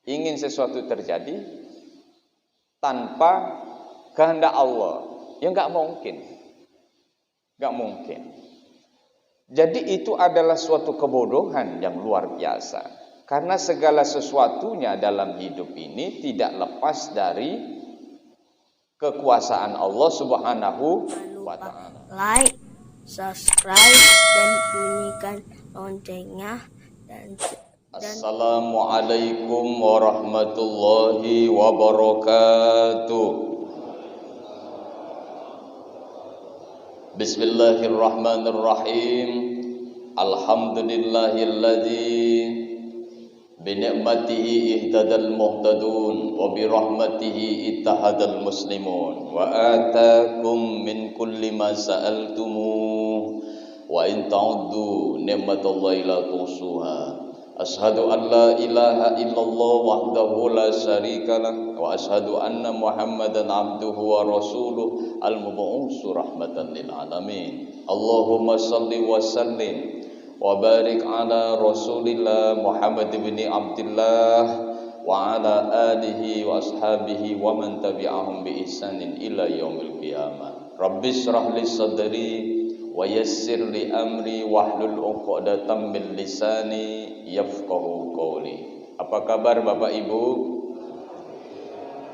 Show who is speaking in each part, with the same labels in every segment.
Speaker 1: ingin sesuatu terjadi tanpa kehendak Allah, ya nggak mungkin. Jadi itu adalah suatu kebodohan yang luar biasa. Karena segala sesuatunya dalam hidup ini tidak lepas dari kekuasaan Allah Subhanahu wa Ta'ala.
Speaker 2: Like, subscribe, dan bunyikan loncengnya.
Speaker 1: Assalamualaikum warahmatullahi wabarakatuh. Bismillahirrahmanirrahim. Alhamdulillahilladzi bini'matihi ihtadal muhtadun wa birahmatihi ittahadal muslimun wa atakum min kulli ma sa'altumuh wa in ta'uddu ni'matallahi la tuhsuha. Ashhadu an la ilaha illallah wahdahu la syarika lah wa ashhadu anna Muhammadan abduhu wa rasuluh al-mab'utsu rahmatan lil alamin. Allahumma shalli wa sallim wa barik ala Rasulillah Muhammad bin Abdullah wa ala alihi wa ashabihi wa man tabi'ahum bi ihsanin ila yaumil qiyamah. Rabbi shrah li sadri wa yassir li amri wahlul 'uqdatam min lisani yafqahu qawli. Apa kabar Bapak Ibu?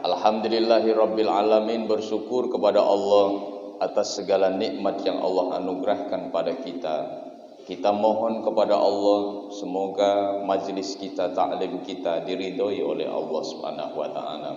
Speaker 1: Alhamdulillahirabbil alamin, bersyukur kepada Allah atas segala nikmat yang Allah anugerahkan pada kita. Kita mohon kepada Allah semoga majlis kita, ta'lim kita diridhoi oleh Allah Subhanahu wa taala.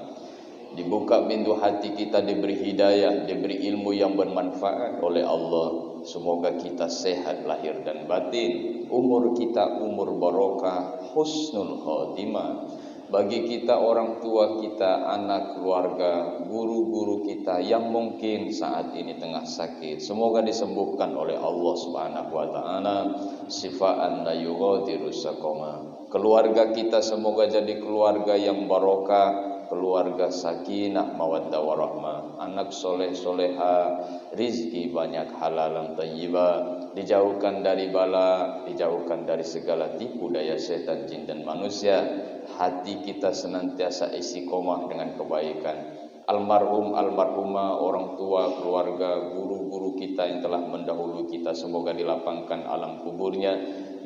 Speaker 1: Dibuka pintu hati kita, diberi hidayah, diberi ilmu yang bermanfaat oleh Allah. Semoga kita sehat lahir dan batin, umur kita umur barokah, husnul khotimah. Bagi kita, orang tua kita, anak, keluarga, guru-guru kita yang mungkin saat ini tengah sakit, semoga disembuhkan oleh Allah Subhanahu wa taala, syifaan la yughadiru saqama. Keluarga kita semoga jadi keluarga yang barokah, keluarga sakinah mawaddah warahmah, anak soleh soleha, rizki banyak halalan thayyibah, dijauhkan dari bala, dijauhkan dari segala tipu daya setan jin dan manusia. Hati kita senantiasa istiqomah dengan kebaikan. Almarhum, almarhumah, orang tua, keluarga, guru-guru kita yang telah mendahului kita, semoga dilapangkan alam kuburnya,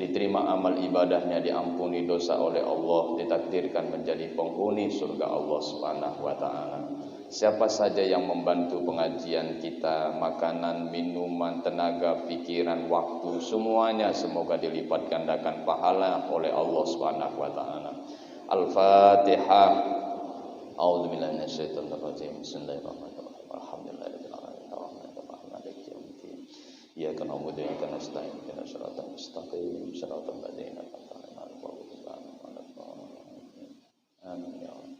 Speaker 1: diterima amal ibadahnya, diampuni dosa oleh Allah, ditakdirkan menjadi penghuni surga Allah Subhanahu wa taala. Siapa saja yang membantu pengajian kita, makanan, minuman, tenaga, pikiran, waktu, semuanya semoga dilipat gandakan pahala oleh Allah Subhanahu wa taala. Al-Fatihah. A'udzubillahi minasyaitonir rajim. Bismillahirrahmanirrahim. Alhamdulillahirabbil alamin. Arrahmanirrahim. Maliki yaumiddin. Iyyaka na'budu wa iyyaka nasta'in. Ihdinas siratal mustaqim. Siratal ladzina an'amta 'alaihim ghairil maghdubi 'alaihim. Amin ya Allah.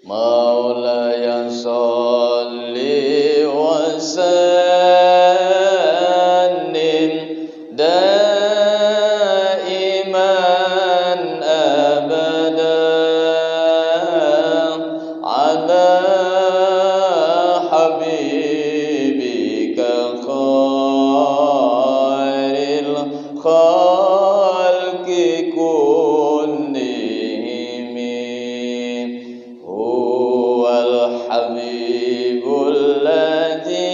Speaker 1: Maulaya shalli wa sallim daiman abada ala habibika khairil khalqi kullihim. Huwal habibul ladzi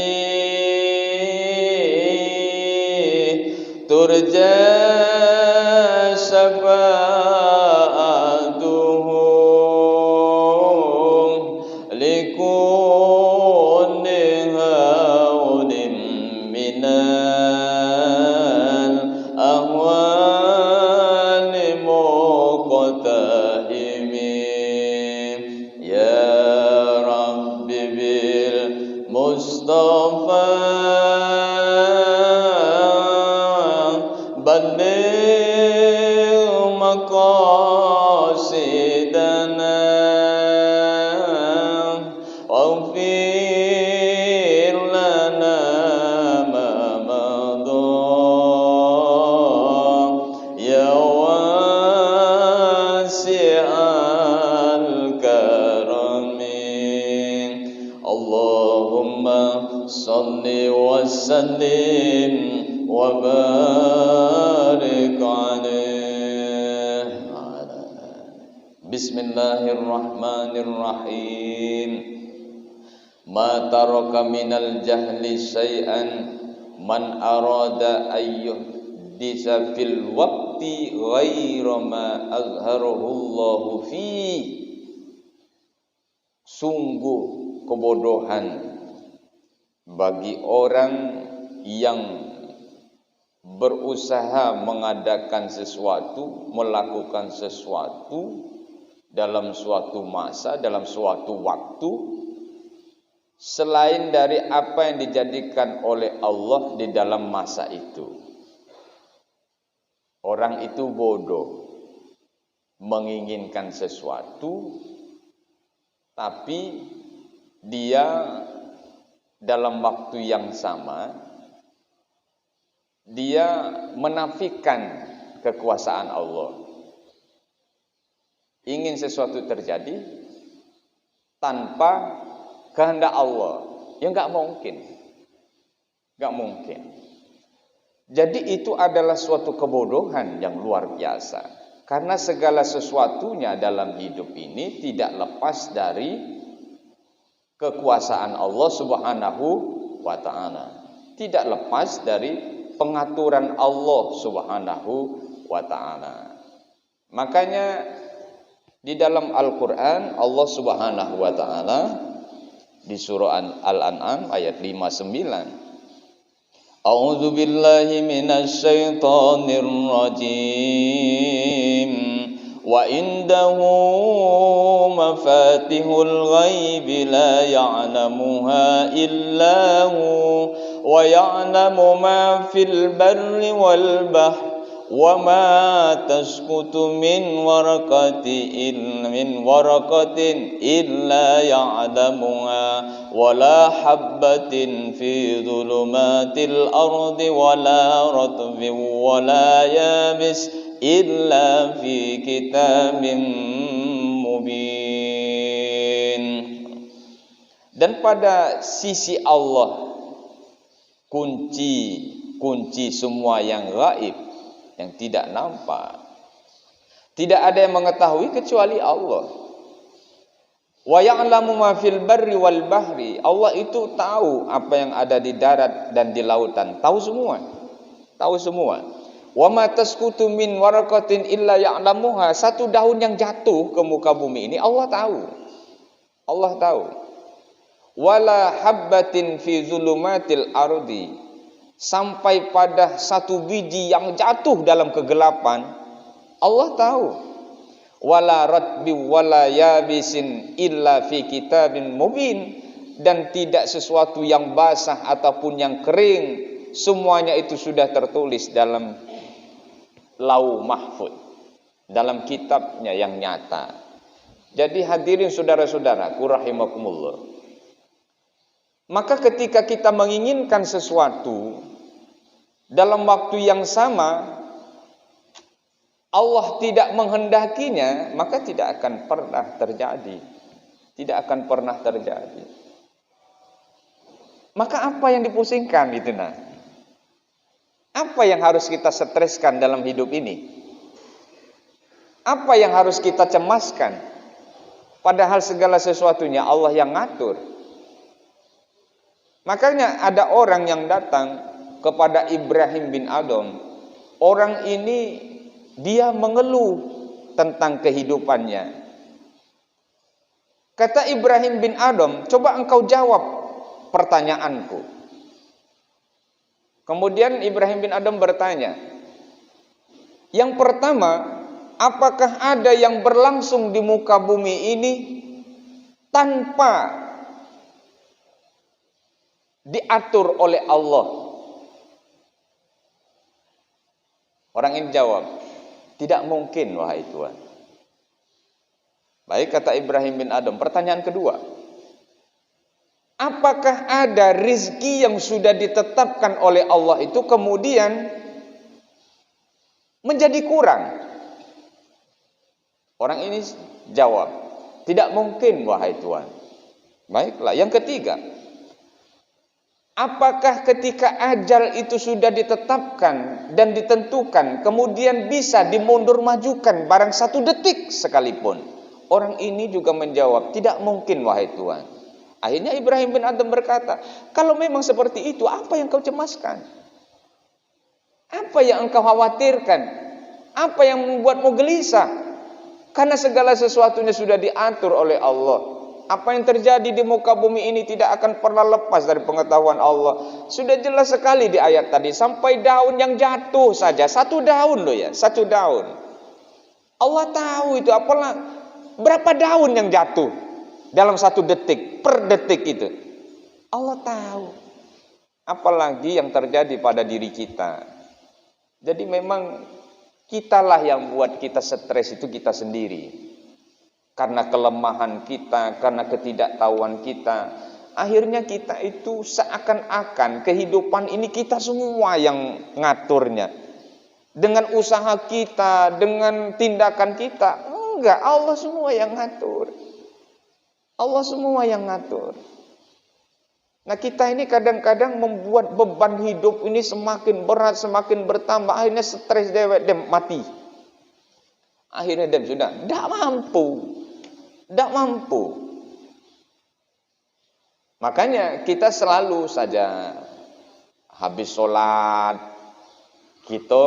Speaker 1: turja syafa'atuhu likulli hawlin minal ahwali muqtahimin. Ya Rabbi bil Mustafa balligh maqasidana waghfir lana ma madha ya wasi'al karami. Allahumma salli wa sallim wa barik alaihi Bismillahirrahmanirrahim. Ma taraka minal jahli syai'an man arada ayyuhdisa fil waqti ghaira ma azharahu Allahu fi. Sungguh kebodohan bagi orang yang berusaha mengadakan sesuatu, melakukan sesuatu dalam suatu masa, dalam suatu waktu, selain dari apa yang dijadikan oleh Allah di dalam masa itu. Orang itu bodoh, menginginkan sesuatu, tapi dia dalam waktu yang sama, dia menafikan kekuasaan Allah. Ingin sesuatu terjadi tanpa kehendak Allah, ya nggak mungkin, nggak mungkin. Jadi itu adalah suatu kebodohan yang luar biasa, karena segala sesuatunya dalam hidup ini tidak lepas dari kekuasaan Allah Subhanahu wa Ta'ala, tidak lepas dari pengaturan Allah Subhanahu wa Ta'ala. Makanya di dalam Al-Quran Allah Subhanahu wa Ta'ala di surah Al-An'am ayat 59, A'udzu billahi minasy syaithanir rajim. Wa indahu mafatihul ghaibi la ya'lamuha illa hu wa ya'lamu ma fil barri wal bahri wa ma tasqutu min waraqatin illa ya'lamuha wa la habbatin fi dhulumatil ardi wa la ratbin wa la yabis illa fi kitabim mubin. Dan pada sisi Allah kunci semua yang gaib, yang tidak nampak, tidak ada yang mengetahui kecuali Allah. Wa ya'lamu ma fil barri wal bahri. Allah itu tahu apa yang ada di darat dan di lautan, tahu semua. Tahu semua. Wa ma tasqutu min waraqatin illa ya'lamuha. Satu daun yang jatuh ke muka bumi ini Allah tahu. Allah tahu. Wala habbatin fi zulumatil ardi. Sampai pada satu biji yang jatuh dalam kegelapan, Allah tahu. Wala ratbi wala yabisin illa fi kitabin mubin. Dan tidak sesuatu yang basah ataupun yang kering, semuanya itu sudah tertulis dalam Lauh Mahfuz, dalam kitabnya yang nyata. Jadi hadirin saudara-saudaraku rahimakumullah, maka ketika kita menginginkan sesuatu dalam waktu yang sama, Allah tidak menghendakinya, maka tidak akan pernah terjadi. Tidak akan pernah terjadi. Maka apa yang dipusingkan itu nah? Apa yang harus kita streskan dalam hidup ini? Apa yang harus kita cemaskan? Padahal segala sesuatunya Allah yang ngatur. Makanya ada orang yang datang kepada Ibrahim bin Adham. Orang ini dia mengeluh tentang kehidupannya. Kata Ibrahim bin Adham, coba engkau jawab pertanyaanku. Kemudian Ibrahim bin Adham bertanya, yang pertama, apakah ada yang berlangsung di muka bumi ini tanpa diatur oleh Allah? Orang ini jawab, tidak mungkin wahai Tuhan. Baik, kata Ibrahim bin Adham, pertanyaan kedua, apakah ada rizki yang sudah ditetapkan oleh Allah itu kemudian menjadi kurang? Orang ini jawab, tidak mungkin wahai Tuhan. Baiklah, yang ketiga, Apakah ketika ajal itu sudah ditetapkan dan ditentukan, kemudian bisa dimundur majukan barang 1 detik sekalipun? Orang ini juga menjawab, tidak mungkin wahai Tuhan. Akhirnya Ibrahim bin Adham berkata, kalau memang seperti itu, apa yang kau cemaskan? Apa yang engkau khawatirkan? Apa yang membuatmu gelisah? Karena segala sesuatunya sudah diatur oleh Allah. Apa yang terjadi di muka bumi ini tidak akan pernah lepas dari pengetahuan Allah. Sudah jelas sekali di ayat tadi. Sampai daun yang jatuh saja. 1 daun loh ya. 1 daun. Allah tahu itu. Apalah berapa daun yang jatuh dalam 1 detik. Per detik itu. Allah tahu. Apalagi yang terjadi pada diri kita. Jadi memang kitalah yang buat kita stres itu kita sendiri. Karena kelemahan kita, karena ketidaktahuan kita, akhirnya kita itu seakan-akan kehidupan ini kita semua yang ngaturnya. Dengan usaha kita, dengan tindakan kita, enggak, Allah semua yang ngatur. Allah semua yang ngatur. Nah, kita ini kadang-kadang membuat beban hidup ini semakin berat, semakin bertambah, akhirnya stres dewek dem mati. Akhirnya dem sudah enggak mampu. Tidak mampu. Makanya kita selalu saja habis sholat kita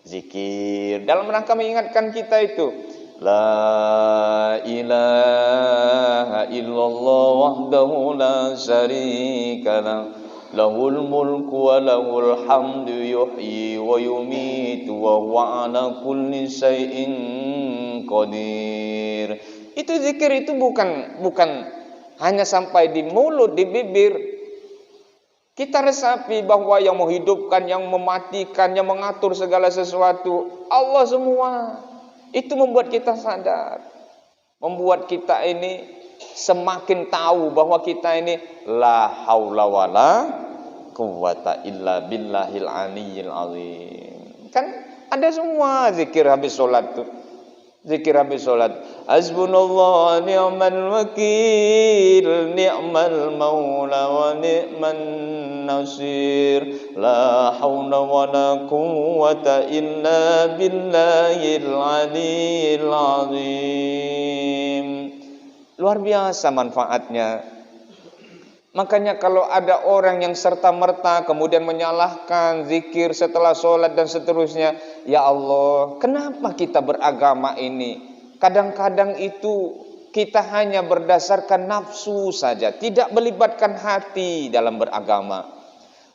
Speaker 1: zikir dalam rangka mengingatkan kita itu la ilaha illallah wahdahu la syarikalah lahul mulku wa lahul hamdu yuhyi wa yumitu wa huwa ala kulli syai'in qadir. Itu zikir itu bukan hanya sampai di mulut, di bibir. Kita resapi bahwa yang menghidupkan, yang mematikan, yang mengatur segala sesuatu Allah semua. Itu membuat kita sadar. Membuat kita ini semakin tahu bahwa kita ini la haula wala quwwata illa billahil aliyyil azim. Kan ada semua zikir habis sholat tuh. Zikir habis sholat. Hasbunallah ni'mal wakil, ni'mal maula wa ni'man nasir. La hawla wa la quwwata illa billahil aliyyil azim. Luar biasa manfaatnya. Makanya kalau ada orang yang serta-merta kemudian menyalahkan zikir setelah sholat dan seterusnya, ya Allah, kenapa kita beragama ini? Kadang-kadang itu kita hanya berdasarkan nafsu saja, tidak melibatkan hati dalam beragama.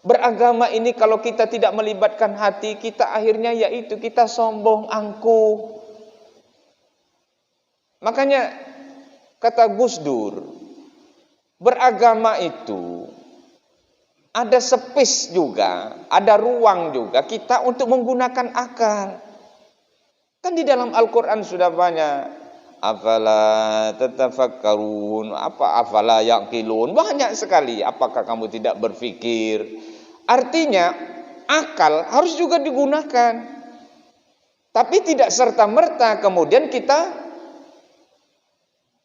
Speaker 1: Beragama ini kalau kita tidak melibatkan hati, kita akhirnya yaitu kita sombong, angkuh. Makanya kata Gus Dur, beragama itu ada space juga, ada ruang juga kita untuk menggunakan akal. Kan di dalam Al-Quran sudah banyak. Afala tatafakkarun, afala yaqilun, banyak sekali. Apakah kamu tidak berpikir? Artinya akal harus juga digunakan. Tapi tidak serta-merta kemudian kita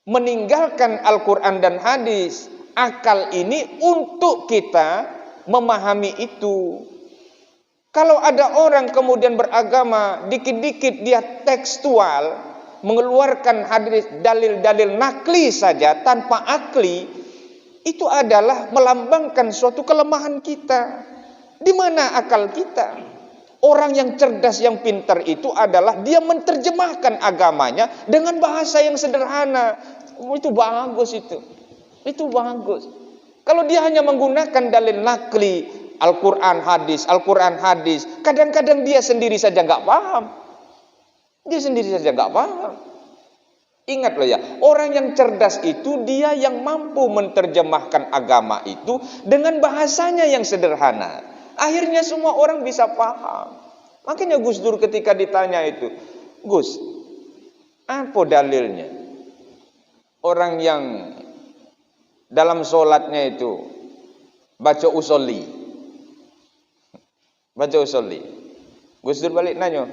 Speaker 1: meninggalkan Al-Quran dan hadis. Akal ini untuk kita memahami itu. Kalau ada orang kemudian beragama, dikit-dikit dia tekstual, mengeluarkan hadis dalil-dalil nakli saja tanpa akli, itu adalah melambangkan suatu kelemahan kita. Di mana akal kita? Orang yang cerdas, yang pintar itu adalah dia menerjemahkan agamanya dengan bahasa yang sederhana. Itu bagus itu. Itu bagus. Kalau dia hanya menggunakan dalil nakli, Al-Quran hadis, kadang-kadang dia sendiri saja nggak paham. Dia sendiri saja nggak paham. Ingat loh ya, orang yang cerdas itu dia yang mampu menerjemahkan agama itu dengan bahasanya yang sederhana. Akhirnya semua orang bisa paham. Makanya Gus Dur ketika ditanya itu, Gus, apa dalilnya? Orang yang dalam sholatnya itu baca usolli. Baca usolli. Gus Dur balik nanya,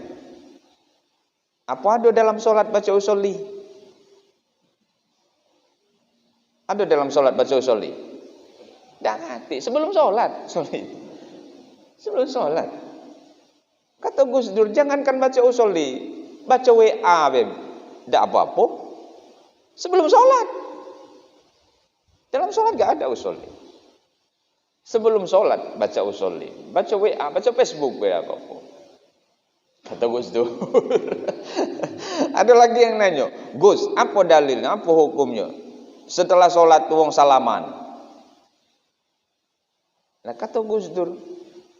Speaker 1: apa ada dalam sholat baca usolli? Ada dalam sholat baca usolli? Ndak ngerti sebelum sholat. Sebelum sholat. Kata Gus Dur, jangankan baca usolli, baca WA, ndak apa-apa. Sebelum sholat. Dalam sholat gak ada usolli. Sebelum sholat baca usolli, baca WA, baca Facebook, apa-apa. Kata Gus Dur. Ada lagi yang nanya, Gus, apa dalilnya, apa hukumnya? Setelah sholat wong salaman. Nah kata Gus Dur,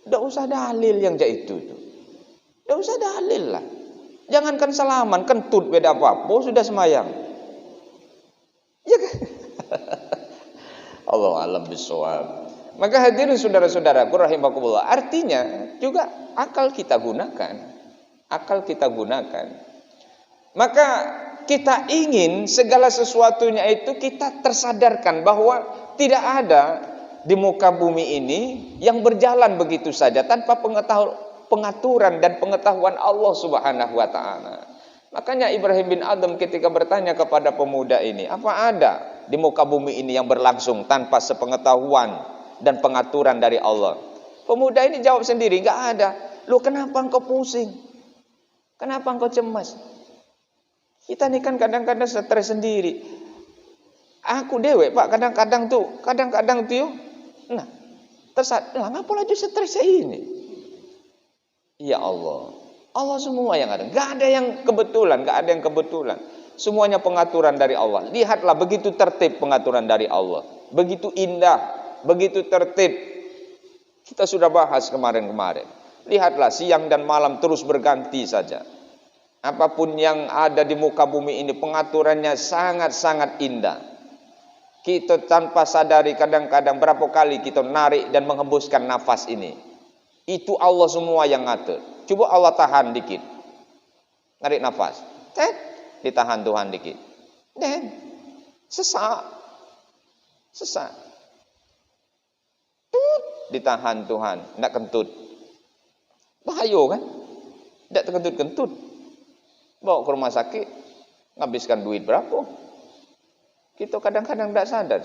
Speaker 1: ndak usah dalil yang kayak itu tuh. Ndak usah dalil lah. Jangankan salaman, kentut beda apa-apa sudah semayang. Ya kan? Allah alam bisawab. Maka hadirin saudara-saudaraku rahimakumullah, artinya juga akal kita gunakan. Akal kita gunakan. Maka kita ingin segala sesuatunya itu kita tersadarkan bahwa tidak ada di muka bumi ini yang berjalan begitu saja tanpa pengaturan dan pengetahuan Allah Subhanahu wa taala. Makanya Ibrahim bin Adham ketika bertanya kepada pemuda ini, apa ada di muka bumi ini yang berlangsung tanpa sepengetahuan dan pengaturan dari Allah? Pemuda ini jawab sendiri, enggak ada. Lu kenapa engkau pusing? Kenapa engkau cemas? Kita ini kan kadang-kadang stres sendiri. Aku dewek Pak, kadang-kadang tuh nah, lah ngapa lagi stres ini? Ya Allah, Allah semua yang ada. Gak ada yang kebetulan, Semuanya pengaturan dari Allah. Lihatlah begitu tertib pengaturan dari Allah. Begitu indah, begitu tertib. Kita sudah bahas kemarin-kemarin. Lihatlah siang dan malam terus berganti saja. Apapun yang ada di muka bumi ini pengaturannya sangat-sangat indah. Kita tanpa sadari kadang-kadang berapa kali kita narik dan menghembuskan nafas ini. Itu Allah semua yang ngatur. Coba Allah tahan dikit. Narik nafas. Ditahan Tuhan dikit. Dan sesak. Ditahan Tuhan. Tidak kentut. Bahaya kan? Tidak terkentut-kentut. Bawa ke rumah sakit. Ngabiskan duit berapa? Kita kadang-kadang tidak sadar.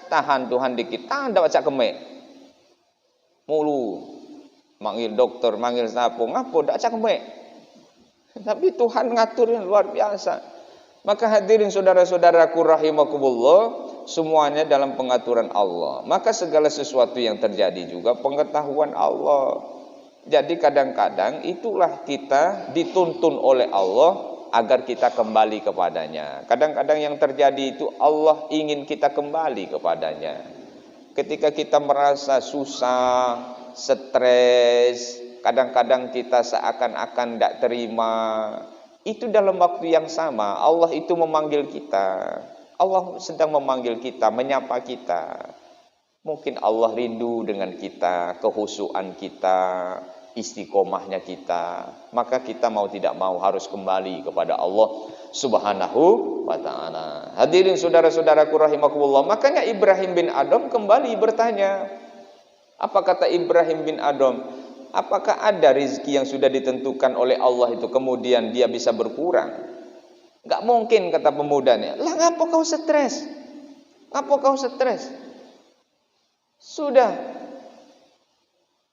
Speaker 1: Tahan Tuhan dikit. Tahan tidak baca kemek. Mulu. Manggil dokter, manggil siapa. Ngapa tidak baca kemek. Tapi Tuhan ngatur yang luar biasa. Maka hadirin saudara-saudaraku rahimakumullah, semuanya dalam pengaturan Allah. Maka segala sesuatu yang terjadi juga pengetahuan Allah. Jadi kadang-kadang itulah kita dituntun oleh Allah agar kita kembali kepadanya. Kadang-kadang yang terjadi itu Allah ingin kita kembali kepadanya. Ketika kita merasa susah, stres, kadang-kadang kita seakan-akan tidak terima, itu dalam waktu yang sama Allah itu memanggil kita. Allah sedang memanggil kita, menyapa kita. Mungkin Allah rindu dengan kita, kehusuan kita, istiqomahnya kita. Maka kita mau tidak mau harus kembali kepada Allah Subhanahu wa ta'ala. Hadirin saudara-saudaraku rahimakumullah, makanya Ibrahim bin Adham kembali bertanya. Apa kata Ibrahim bin Adham? Apakah ada rezeki yang sudah ditentukan oleh Allah itu kemudian dia bisa berkurang? Gak mungkin, kata pemudanya. Lah ngapa kau stres? Ngapa kau stres? Sudah.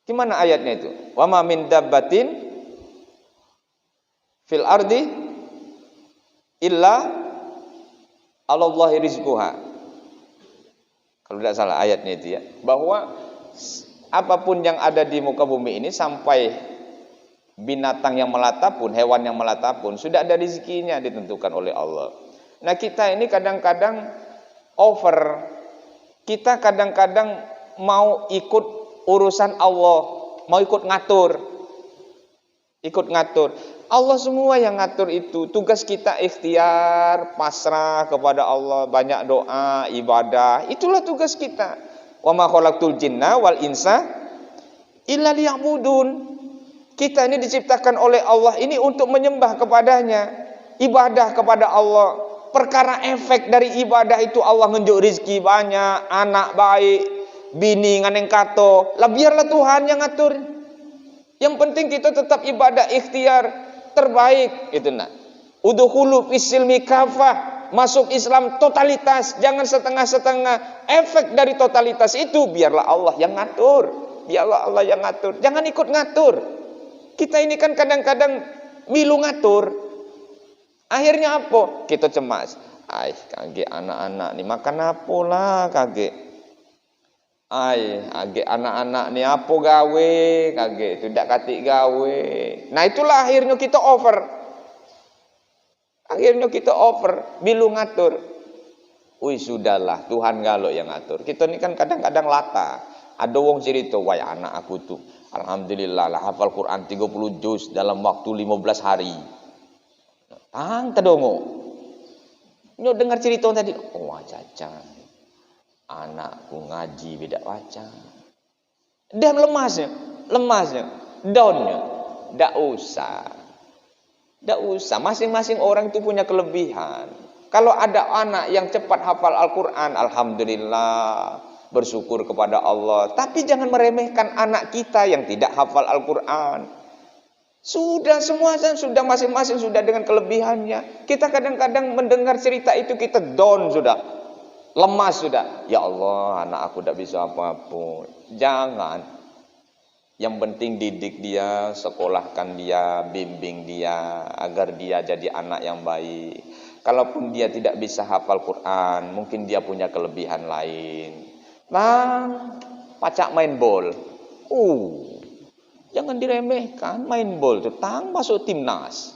Speaker 1: Gimana ayatnya itu? Wa ma min dabbatin fil ardi illa 'alallahi rizquha. Kalau tidak salah ayatnya itu ya. Bahwa apapun yang ada di muka bumi ini sampai binatang yang melata pun, hewan yang melata pun sudah ada rezekinya ditentukan oleh Allah. Nah, kita ini kadang-kadang over. Kita kadang-kadang mau ikut urusan Allah, mau ikut ngatur. Allah semua yang ngatur itu. Tugas kita ikhtiar, pasrah kepada Allah, banyak doa, ibadah. Itulah tugas kita. Wa ma khalaqtul jinna wal insa illa liya'budun. Kita ini diciptakan oleh Allah ini untuk menyembah kepadanya, ibadah kepada Allah. Perkara efek dari ibadah itu Allah ngenjuk rezeki banyak, anak baik, bini nganeng kato. Lah biarlah Tuhan yang ngatur. Yang penting kita tetap ibadah ikhtiar terbaik itu nah. Udkhulu fis silmi kafah. masuk Islam totalitas, jangan setengah-setengah. Efek dari totalitas itu biarlah Allah yang ngatur. Biarlah Allah yang ngatur. Jangan ikut ngatur. Kita ini kan kadang-kadang milu ngatur. Akhirnya apa? Kita cemas. Kage anak-anak nih makan apa lah kage. Kage anak-anak nih apa gawe kage. Tidak katik gawe. Nah itulah akhirnya kita over. Akhirnya kita over, milu ngatur. Sudahlah, Tuhan galok yang ngatur. Kita ini kan kadang-kadang lata. Ada wong cerita, wah anak aku tuh, alhamdulillah lah hafal Quran 30 juz dalam waktu 15 hari. Tang tedongo. Nyok dengar cerita tadi, wah caca. Anakku ngaji beda waca. Dan lemasnya, downnya, ndak usah. Tidak usah, masing-masing orang itu punya kelebihan. Kalau ada anak yang cepat hafal Al-Quran, alhamdulillah, bersyukur kepada Allah. Tapi jangan meremehkan anak kita yang tidak hafal Al-Quran. Sudah semua sudah masing-masing sudah dengan kelebihannya. Kita kadang-kadang mendengar cerita itu kita down sudah, lemas sudah. Ya Allah, anak aku tidak bisa apa-apa. Jangan. Yang penting didik dia, sekolahkan dia, bimbing dia, agar dia jadi anak yang baik. Kalaupun dia tidak bisa hafal Quran, mungkin dia punya kelebihan lain. Pacak main bol. Jangan diremehkan, main bol itu masuk timnas.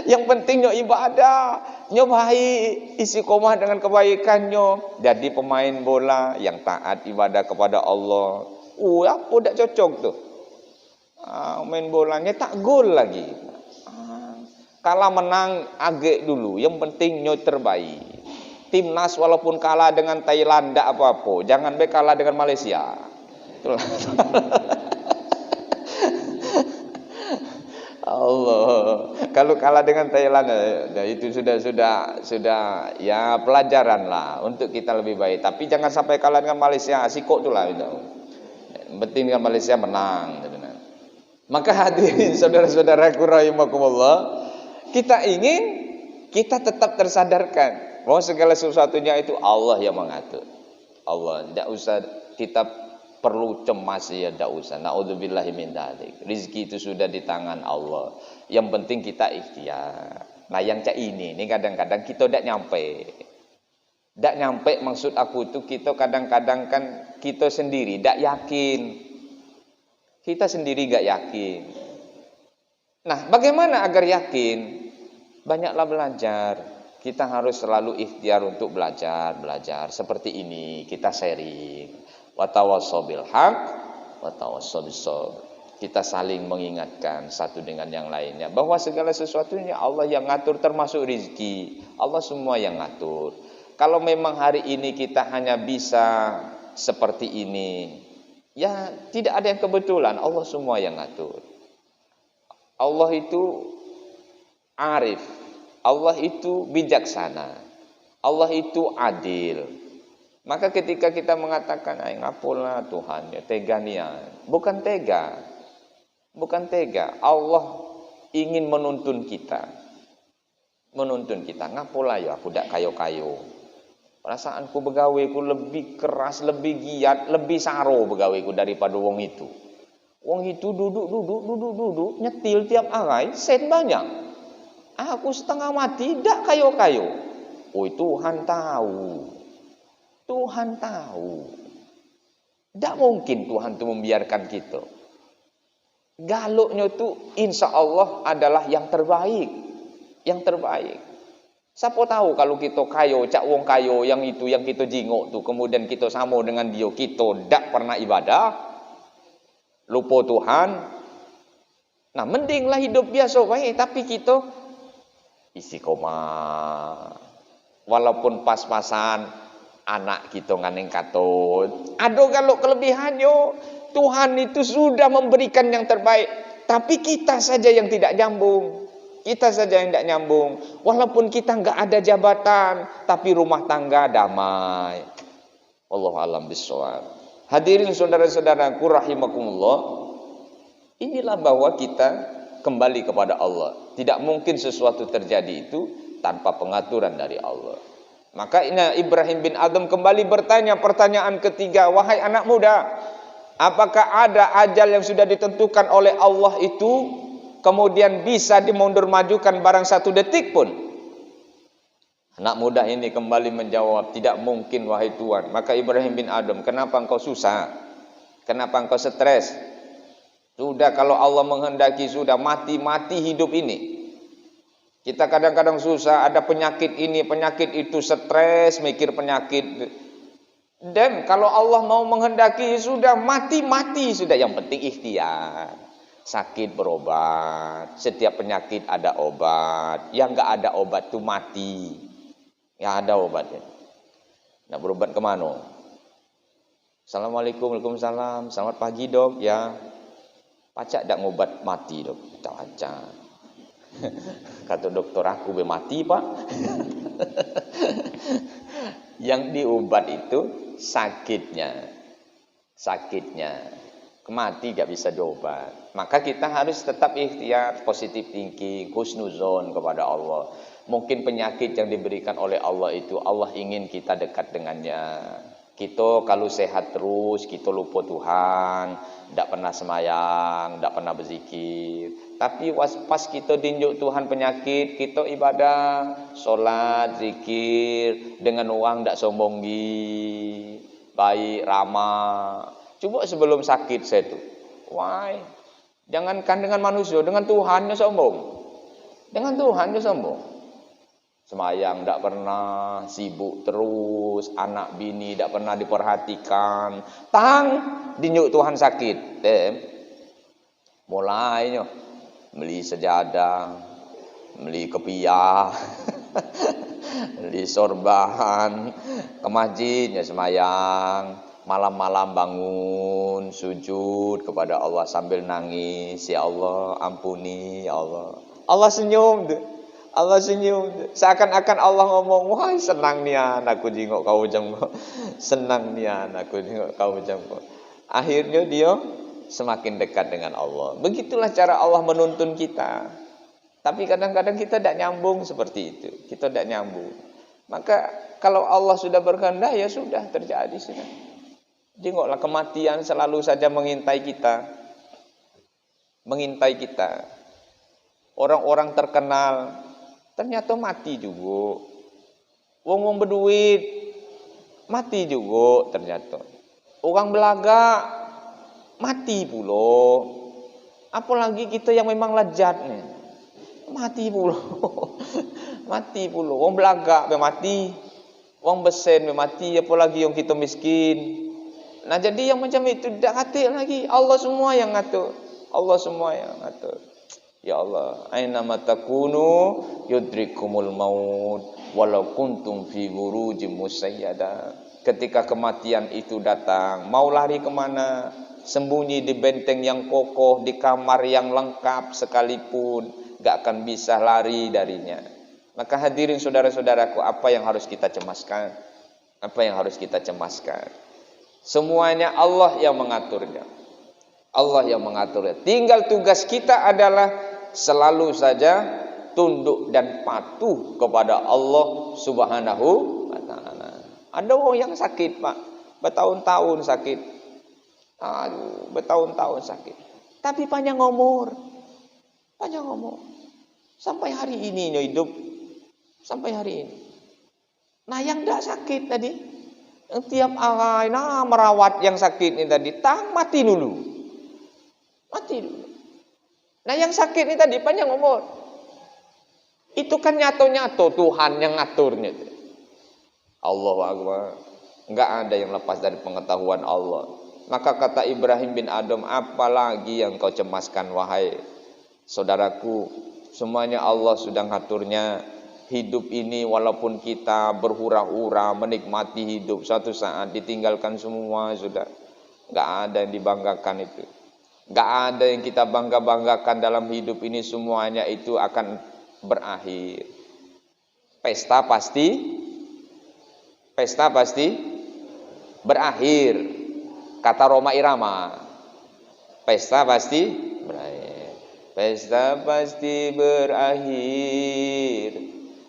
Speaker 1: Yang penting nyo ibadah, nyo baik, isi komah dengan kebaikannya, jadi pemain bola yang taat ibadah kepada Allah. Apa tak cocok tuh? Main bolanya tak gol lagi. Kalah menang agak dulu, yang penting nyo terbaik. Timnas walaupun kalah dengan Thailand tak apa-apa, jangan kalah dengan Malaysia. Itulah. Allah, kalau kalah dengan Thailand itu sudah ya pelajaran lah untuk kita lebih baik. Tapi jangan sampai kalah dengan Malaysia, sikok itulah. Penting dengan Malaysia menang. Maka hadirin saudara-saudaraku rahimakumullah, kita tetap tersadarkan bahwa segala sesuatunya itu Allah yang mengatur. Allah, tidak usah kita perlu cemas ya, tidak usah. Naudzubillahi min dzalik. Rizki itu sudah di tangan Allah. Yang penting kita ikhtiar. Nah yang ini kadang-kadang kita tidak nyampe. Tidak nyampe maksud aku itu kita kadang-kadang kan kita sendiri tidak yakin. Kita sendiri tidak yakin. Nah bagaimana agar yakin? Banyaklah belajar. Kita harus selalu ikhtiar untuk belajar. Seperti ini kita sharing. Watawassaw bil haq, watawassaw bis sabr. Kita saling mengingatkan satu dengan yang lainnya bahwa segala sesuatunya Allah yang ngatur, termasuk rezeki. Allah semua yang ngatur. Kalau memang hari ini kita hanya bisa seperti ini, ya tidak ada yang kebetulan. Allah semua yang ngatur. Allah itu arif. Allah itu bijaksana. Allah itu adil. Maka ketika kita mengatakan ngapulah Tuhan ya tega nian, bukan tega. Allah ingin menuntun kita. Ngapulah ya aku dak kayo-kayo. Perasaanku begaweku lebih keras, lebih giat, lebih saro begaweku daripada wong itu. Wong itu duduk nyetil tiap arai sen banyak. Aku setengah mati dak kayo-kayo. Tuhan tahu. Tidak mungkin Tuhan itu membiarkan kita. Galuknya itu insya Allah adalah yang terbaik. Siapa tahu kalau kita kayo, cak wong kayo yang itu yang kita jingok tuh, kemudian kita sama dengan dia, kita tidak pernah ibadah, lupa Tuhan. Nah mendinglah hidup biasa baik, tapi kita isi koma, walaupun pas-pasan. Anak kita nganeng katut. Aduh kalau kelebihannya Tuhan itu sudah memberikan yang terbaik. Tapi kita saja yang tidak nyambung. Walaupun kita nggak ada jabatan, tapi rumah tangga damai. Wallahu a'lam bishawab. Hadirin saudara-saudaraku rahimakumullah. Inilah bahwa kita kembali kepada Allah. Tidak mungkin sesuatu terjadi itu tanpa pengaturan dari Allah. Maka Ibrahim bin Adham kembali bertanya pertanyaan ketiga, wahai anak muda, apakah ada ajal yang sudah ditentukan oleh Allah itu kemudian bisa dimundur majukan barang satu detik pun? Anak muda ini kembali menjawab, tidak mungkin wahai Tuhan. Maka Ibrahim bin Adham, kenapa engkau susah? Kenapa engkau stres? Sudah, kalau Allah menghendaki sudah mati-mati hidup ini. Kita kadang-kadang susah, ada penyakit ini, penyakit itu, stres, mikir penyakit. Dan kalau Allah mau menghendaki sudah mati-mati sudah. Yang penting ikhtiar. Sakit berobat, setiap penyakit ada obat. Yang enggak ada obat itu mati. Ya ada obatnya. Nak berobat kemana? Assalamualaikum, waalaikumsalam. Selamat pagi dok. Ya, pacak tak ngobat mati dok? Tak pacak. Kata dokter aku mati pak. Yang diobat itu sakitnya. Mati gak bisa diobat. Maka kita harus tetap ikhtiar, positive thinking, husnuzon kepada Allah. Mungkin penyakit yang diberikan oleh Allah itu Allah ingin kita dekat dengannya. Kita kalau sehat terus, kita lupa Tuhan, tidak pernah semayang, tidak pernah berzikir. Tapi pas kita dinjuk Tuhan penyakit, kita ibadah, sholat, zikir, dengan uang tidak sombong, baik, ramah. Coba sebelum sakit saya tuh, jangankan dengan manusia, dengan Tuhannya sombong. Dengan Tuhannya sombong. Semayang tidak pernah, sibuk terus, anak bini tidak pernah diperhatikan. Dinjuk Tuhan sakit. Mulainya beli sejadah, beli kepiah, beli sorban, ke masjidnya semayang. Malam-malam bangun, sujud kepada Allah sambil nangis. Ya Allah, ampuni, ya Allah. Allah senyum tuh. Allah senyum. Seakan-akan Allah ngomong, wah senang nih anakku jengok kau jengok. Senang nih anakku jengok kau jengok. Akhirnya dia semakin dekat dengan Allah. Begitulah cara Allah menuntun kita. Tapi kadang-kadang kita tidak nyambung seperti itu. Kita tidak nyambung. Maka kalau Allah sudah berkehendak ya sudah terjadi sudah. Jengoklah kematian selalu saja mengintai kita. Mengintai kita. Orang-orang terkenal ternyata mati juga. Wong berduit mati juga ternyata. Orang belaga mati pula. Apalagi kita yang memang lezat nih. Mati pula. Mati pula. Wong belaga mati. Wong besen mati, apalagi yang kita miskin. Nah jadi yang macam itu tidak ngatir lagi. Allah semua yang ngatur. Allah semua yang ngatur. Ya Allah, aina matakunu yudrikumul maut walau kuntum fi burujim musayyada. Ketika kematian itu datang, mau lari kemana? Sembunyi di benteng yang kokoh, di kamar yang lengkap sekalipun, gak akan bisa lari darinya. Maka hadirin saudara-saudaraku, apa yang harus kita cemaskan? Apa yang harus kita cemaskan? Semuanya Allah yang mengaturnya. Allah yang mengaturnya. Tinggal tugas kita adalah selalu saja tunduk dan patuh kepada Allah Subhanahu wa ta'ala. Ada orang yang sakit, Pak. Bertahun-tahun sakit. Aduh, bertahun-tahun sakit. Tapi panjang umur. Panjang umur. Sampai hari ini hidup. Sampai hari ini. Nah, yang tidak sakit tadi, yang tiap hari merawat yang sakit ini tadi, mati dulu. Mati dulu. Nah yang sakit ini tadi panjang umur. Itu kan nyato-nyato Tuhan yang ngaturnya. Allahu Akbar. Enggak ada yang lepas dari pengetahuan Allah. Maka kata Ibrahim bin Adham, apalagi yang kau cemaskan wahai saudaraku. Semuanya Allah sudah ngaturnya. Hidup ini walaupun kita berhura-hura menikmati hidup, suatu saat ditinggalkan semua sudah. Enggak ada yang dibanggakan itu. Gak ada yang kita bangga-banggakan dalam hidup ini, semuanya itu akan berakhir. Pesta pasti berakhir. Kata Roma Irama, pesta pasti berakhir. Pesta pasti berakhir.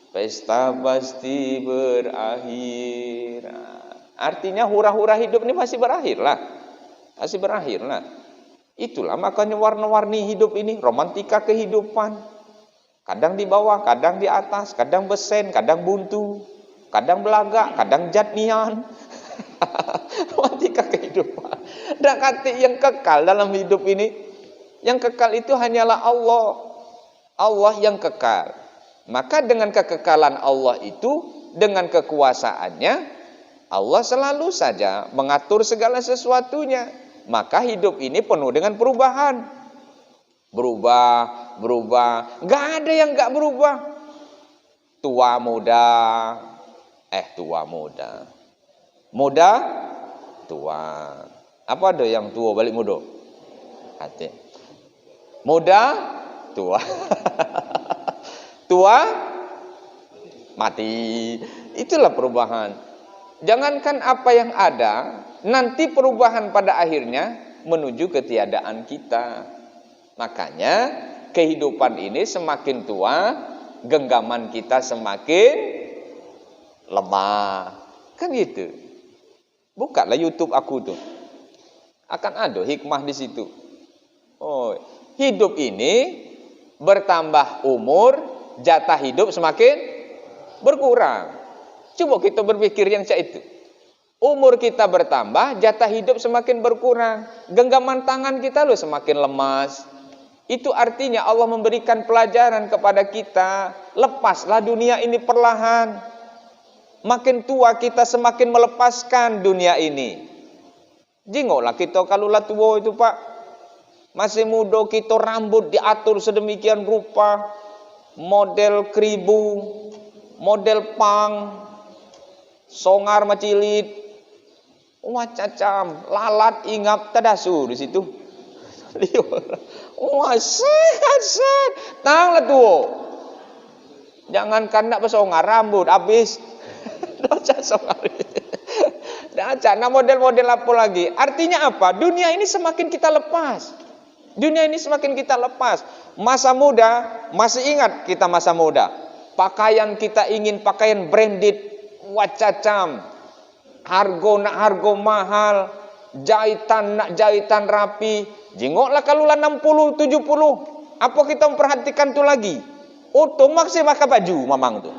Speaker 1: Pesta pasti berakhir. Artinya hura-hura hidup ini pasti berakhir lah. Pasti berakhir lah. Itulah makanya warna-warni hidup ini. Romantika kehidupan. Kadang di bawah, kadang di atas. Kadang besen, kadang buntu. Kadang belagak, kadang jatnian. Romantika kehidupan. Dan kata yang kekal dalam hidup ini. Yang kekal itu hanyalah Allah. Allah yang kekal. Maka dengan kekekalan Allah itu, dengan kekuasaannya, Allah selalu saja mengatur segala sesuatunya. Maka hidup ini penuh dengan perubahan. Berubah. Gak ada yang gak berubah. Tua muda. Muda, tua. Apa ada yang tua balik muda? Hati. Muda, tua. Tua, mati. Itulah perubahan. Jangankan apa yang ada, nanti perubahan pada akhirnya menuju ketiadaan kita. Makanya kehidupan ini semakin tua, genggaman kita semakin lemah. Kan gitu. Bukalah YouTube aku tuh. Akan ada hikmah di situ. Oh, hidup ini bertambah umur, jatah hidup semakin berkurang. Coba kita berpikir yang cak itu. Umur kita bertambah, jatah hidup semakin berkurang. Genggaman tangan kita loh semakin lemas. Itu artinya Allah memberikan pelajaran kepada kita. Lepaslah dunia ini perlahan. Makin tua kita semakin melepaskan dunia ini. Jingoklah kita kalau lah tua itu Pak. Masih muda kita rambut diatur sedemikian rupa. Model keribu. Model pang. Songar macilit. Macam lalat ingap tadasu di situ. Wah, sehat. Tanglah tuh. Jangan kandak besongar rambut habis. Daca songar. Daca. Nah model-model apa lagi? Artinya apa? Dunia ini semakin kita lepas. Masa muda, masih ingat kita masa muda. Pakaian kita ingin pakaian branded, wacacam. Harga mahal, jahitan rapi. Jingoklah kalau lah 60, 70. Apa kita memperhatikan tu lagi? Oto masih pakai baju mamang tu.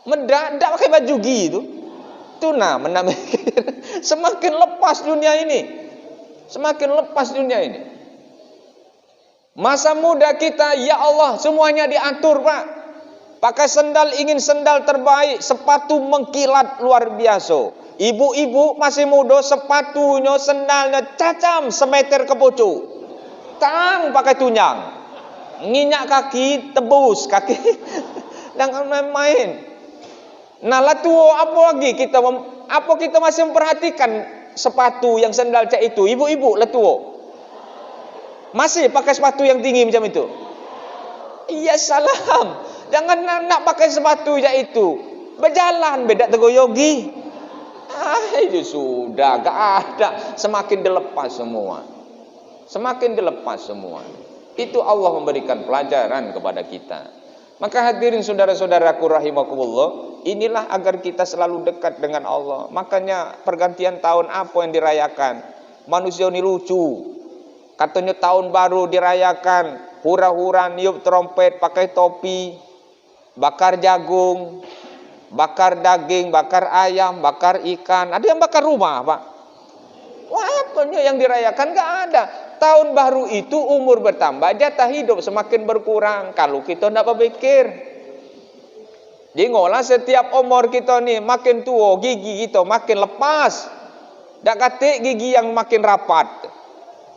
Speaker 1: Mendadak pakai baju gitu. Tu nah menamikir. Semakin lepas dunia ini. Masa muda kita, ya Allah, semuanya diatur, Pak. Pakai sendal ingin sendal terbaik, sepatu mengkilat luar biasa. Ibu-ibu masih muda, sepatunya, sendalnya cacam semeter ke pucuk. Tang pakai tunjang. Nginyak kaki, tebus kaki. Jangan main-main. Nah, lah tua apa lagi kita masih memperhatikan sepatu yang sendal cak itu? Ibu-ibu lah tua. Masih pakai sepatu yang tinggi macam itu? Iya salam. Jangan nak pakai sepatu cak itu. Berjalan beda tegoyogi. Itu sudah gak ada. Semakin dilepas semua. Itu Allah memberikan pelajaran kepada kita. Maka hadirin saudara-saudaraku rahimakumullah, inilah agar kita selalu dekat dengan Allah. Makanya pergantian tahun apa yang dirayakan? Manusia ini lucu. Katanya tahun baru dirayakan, hura-hura, niup trompet, pakai topi, bakar jagung, bakar daging, bakar ayam, bakar ikan. Ada yang bakar rumah, Pak. Wah, apanya yang dirayakan? Gak ada. Tahun baru itu umur bertambah, jatah hidup semakin berkurang. Kalau kita tidak berpikir. Jingoklah setiap umur kita nih makin tua, gigi kita makin lepas. Tak kata gigi yang makin rapat.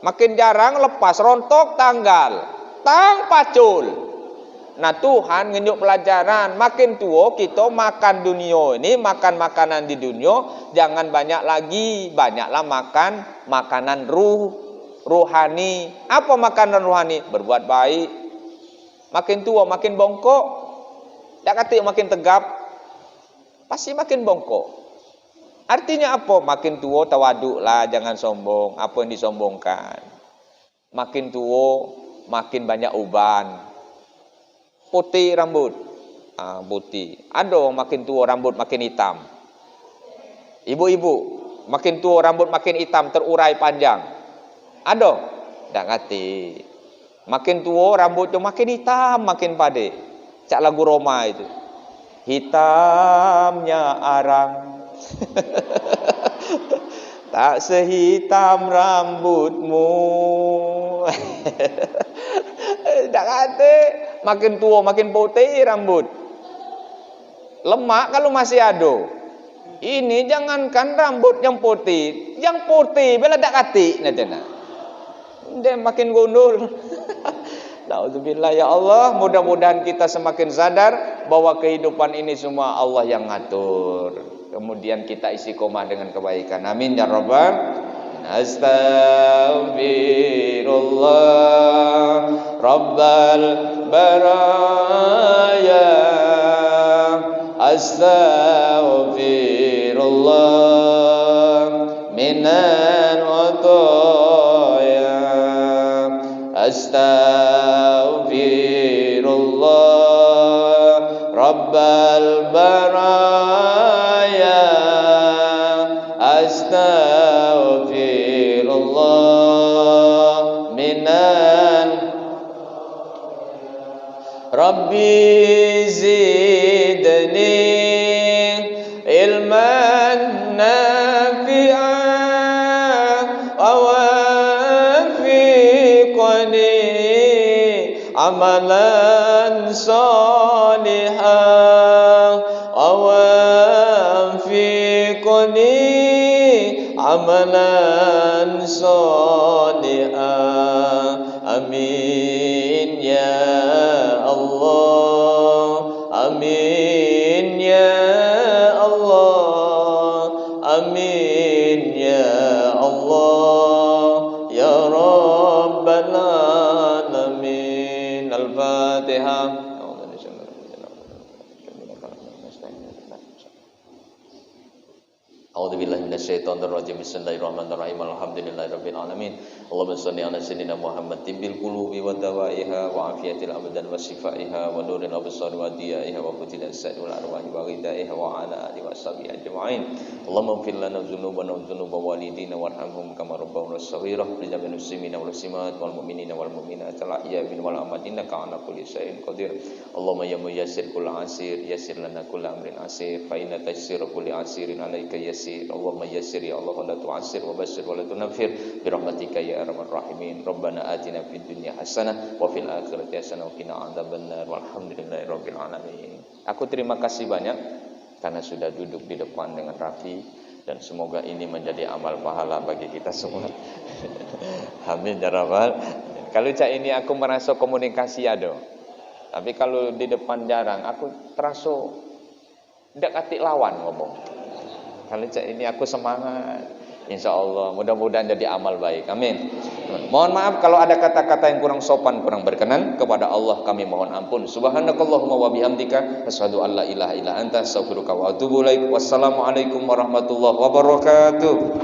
Speaker 1: Makin jarang lepas, rontok tanggal. Tang pacul. Nah Tuhan ngenyuk pelajaran. Makin tua kita makan dunia ini, makan makanan di dunia. Jangan banyak lagi, banyaklah makan makanan ruhani. Apa makanan ruhani? Berbuat baik. Makin tua makin bongkok. Tak kata makin tegap, pasti makin bongkok. Artinya apa? Makin tua tawaduk lah, jangan sombong. Apa yang disombongkan?
Speaker 3: makin tua makin banyak uban. Putih rambut, putih. Ada makin tua rambut makin hitam. Ibu-ibu makin tua rambut makin hitam, terurai panjang. Ada? Tak ngerti. Makin tua rambutnya makin hitam, makin pade. Cak lagu Roma itu. Hitamnya arang. Tak sehitam rambutmu. Tak kata. Makin tua makin putih rambut. Lemak kalau masih ada. Ini jangankan rambut yang putih bela tak kati natena. Dia makin gundul. Nauzubillah ya Allah, mudah-mudahan kita semakin sadar bahwa kehidupan ini semua Allah yang ngatur. Kemudian kita istiqomah dengan kebaikan. Amin ya rabbal. Astaghfirullah rabbal baraya. Astaghfirullah minan wataya. Astaghfirullah rabbal baraya. Astaghfirullah minan Rabbi zidni ilman nafi'an wa wafiqni amalan salihan wa wafiqni amalan salihan. Amin ya Allah, amin ya Allah, amin ya Allah, ya Rabbal alamin. Al-Fatihah. A'udzubillahi minasyaitonirrajim. Bismillahirrahmanirrahim. Alhamdulillahirabbil alamin. Allahumma shalli ala sayyidina Muhammad tibbil qulubi wa dawaiha wa afiyatil abdan wa shifaiha wa nuril absar wa diyaiha wa qutil sa'il arwahi wa ghidaiha wa ala alihi wa sahbihi ajma'in. Allahumma ighfir lana dzunubana wa dzunuba walidina warhamhum kama rabbawna shaghira. Rijal muslimina wal muslimat wal mu'minina wal mu'minat al ahya'i wal amwat innaka 'ala kulli shay'in qadir. Allahumma ya muyassir kull asir yassir lana kull amrin asir fa inna taysira kulli asirin 'alaika yassir. Allahumma yassir ya Allah wa la tu'assir wa basyir wa la tunfir bi rahmatika ya arhamar rahimin. Rabbana atina fid dunya hasanah wa fil akhirati hasanah wa qina adzabannar. Walhamdulillahirabbil alamin. Aku terima kasih banyak karena sudah duduk di depan dengan rapi, dan semoga ini menjadi amal pahala bagi kita semua. Amin ya rabbal. Kalau cak ini aku merasa komunikasi ada. Tapi kalau di depan jarang, aku terasa ndak katik lawan ngomong. Kalau cak ini aku semangat. InsyaAllah mudah-mudahan jadi amal baik. Amin. Mohon maaf kalau ada kata-kata yang kurang sopan, kurang berkenan. Kepada Allah kami mohon ampun. Subhanakallahumma wa bihamdika asyhadu an la ilaha illa anta astaghfiruka wa atubu ilaik. Wassalamualaikum warahmatullahi wabarakatuh.